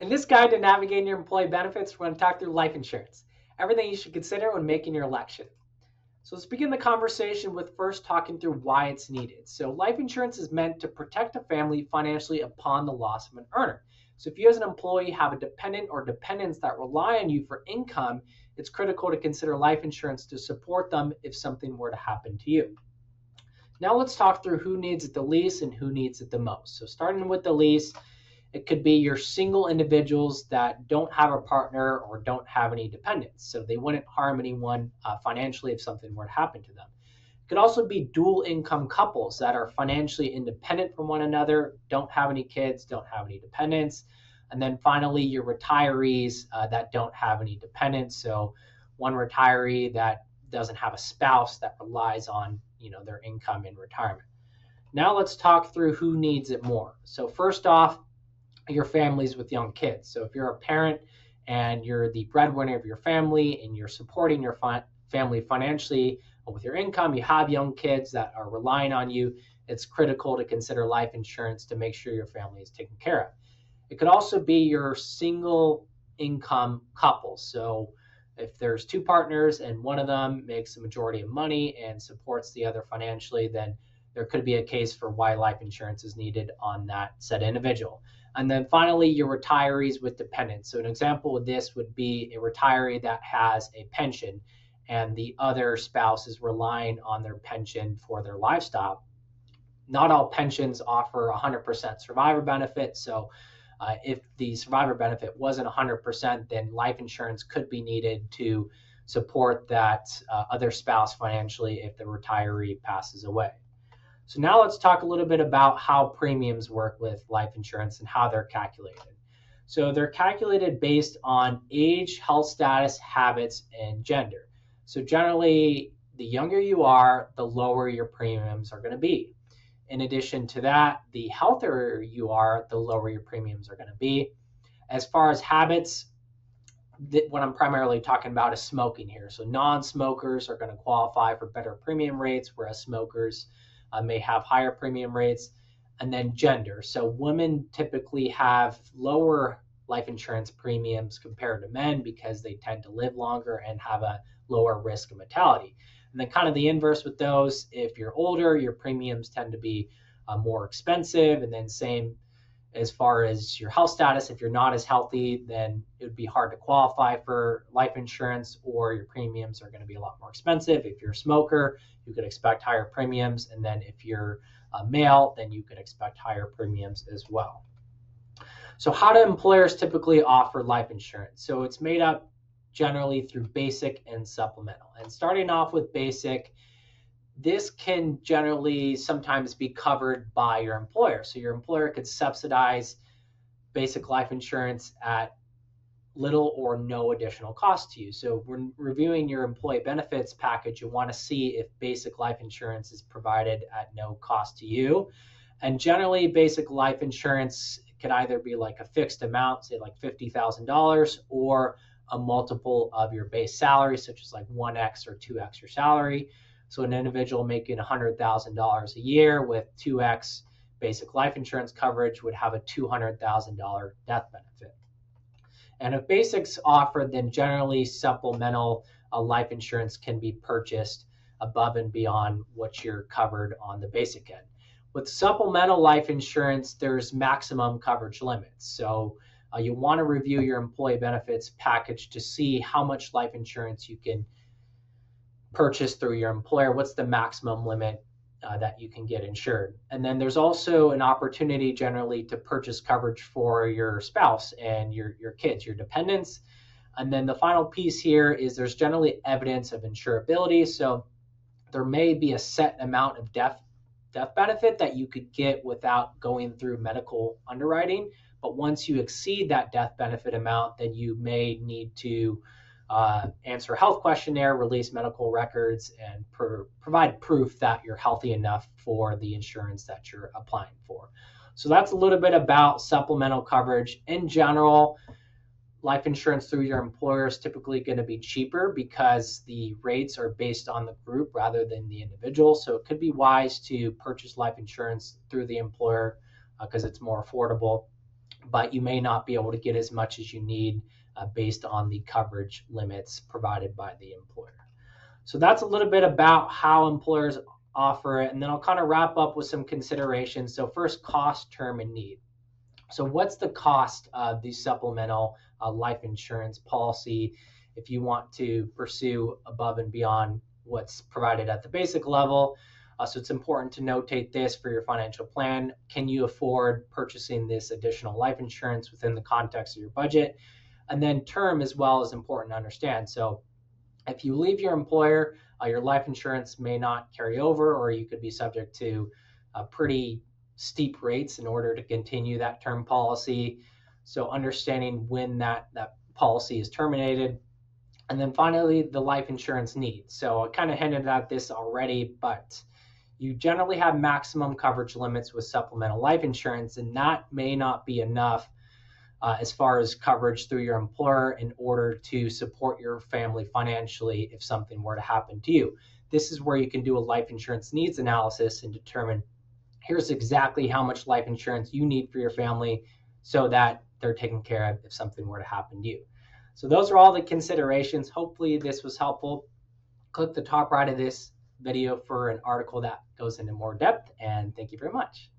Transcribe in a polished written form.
In this guide to navigating your employee benefits, we're going to talk through life insurance, everything you should consider when making your election. So let's begin the conversation with first talking through why it's needed. So life insurance is meant to protect a family financially upon the loss of an earner. So if you as an employee have a dependent or dependents that rely on you for income, it's critical to consider life insurance to support them if something were to happen to you. Now let's talk through who needs it the least and who needs it the most. So starting with the least, it could be your single individuals that don't have a partner or don't have any dependents. So they wouldn't harm anyone financially if something were to happen to them. It could also be dual income couples that are financially independent from one another, don't have any kids, don't have any dependents. And then finally, your retirees that don't have any dependents. So one retiree that doesn't have a spouse that relies on their income in retirement. Now let's talk through who needs it more. So first off, your families with young kids. So if you're a parent and you're the breadwinner of your family and you're supporting your family financially with your income, you have young kids that are relying on you, it's critical to consider life insurance to make sure your family is taken care of. It could also be your single income couple. So if there's two partners and one of them makes the majority of money and supports the other financially, then there could be a case for why life insurance is needed on that said individual. And then finally, your retirees with dependents. So an example of this would be a retiree that has a pension and the other spouse is relying on their pension for their lifestyle. Not all pensions offer 100% survivor benefit. So if the survivor benefit wasn't 100%, then life insurance could be needed to support that other spouse financially if the retiree passes away. So now let's talk a little bit about how premiums work with life insurance and how they're calculated. So they're calculated based on age, health status, habits, and gender. So generally, the younger you are, the lower your premiums are going to be. In addition to that, the healthier you are, the lower your premiums are going to be. As far as habits, what I'm primarily talking about is smoking here. So non-smokers are going to qualify for better premium rates, whereas smokers may have higher premium rates. And then gender. So women typically have lower life insurance premiums compared to men because they tend to live longer and have a lower risk of mortality. And then kind of the inverse with those, if you're older, your premiums tend to be more expensive. And then same as far as your health status, if you're not as healthy, then it would be hard to qualify for life insurance or your premiums are going to be a lot more expensive. If you're a smoker, you could expect higher premiums. And then if you're a male, then you could expect higher premiums as well. So how do employers typically offer life insurance? So it's made up generally through basic and supplemental. And starting off with basic, this can generally sometimes be covered by your employer. So your employer could subsidize basic life insurance at little or no additional cost to you. So when reviewing your employee benefits package, you want to see if basic life insurance is provided at no cost to you. And generally, basic life insurance could either be like a fixed amount, say like $50,000, or a multiple of your base salary, such as like 1x or 2x your salary. So an individual making $100,000 a year with 2x basic life insurance coverage would have a $200,000 death benefit. And if basic's offered, then generally supplemental life insurance can be purchased above and beyond what you're covered on the basic end. With supplemental life insurance, there's maximum coverage limits. So you want to review your employee benefits package to see how much life insurance you can purchase through your employer. What's the maximum limit that you can get insured? And then there's also an opportunity generally to purchase coverage for your spouse and your kids, your dependents. And then the final piece here is there's generally evidence of insurability. So there may be a set amount of death benefit that you could get without going through medical underwriting. But once you exceed that death benefit amount, then you may need to answer a health questionnaire, release medical records, and provide proof that you're healthy enough for the insurance that you're applying for. So that's a little bit about supplemental coverage. In general, life insurance through your employer is typically going to be cheaper because the rates are based on the group rather than the individual. So it could be wise to purchase life insurance through the employer because it's more affordable. but you may not be able to get as much as you need based on the coverage limits provided by the employer. So that's a little bit about how employers offer it, and then I'll kind of wrap up with some considerations. So first, cost, term, and need. So what's the cost of the supplemental life insurance policy if you want to pursue above and beyond what's provided at the basic level? So it's important to notate this for your financial plan. Can you afford purchasing this additional life insurance within the context of your budget? And then term as well is important to understand. So if you leave your employer, your life insurance may not carry over, or you could be subject to pretty steep rates in order to continue that term policy. So understanding when that policy is terminated. And then finally, the life insurance needs. So I kind of hinted at this already, but you generally have maximum coverage limits with supplemental life insurance, and that may not be enough as far as coverage through your employer in order to support your family financially if something were to happen to you. This is where you can do a life insurance needs analysis and determine here's exactly how much life insurance you need for your family so that they're taken care of if something were to happen to you. So those are all the considerations. Hopefully this was helpful. Click the top right of this video for an article that goes into more depth, and thank you very much.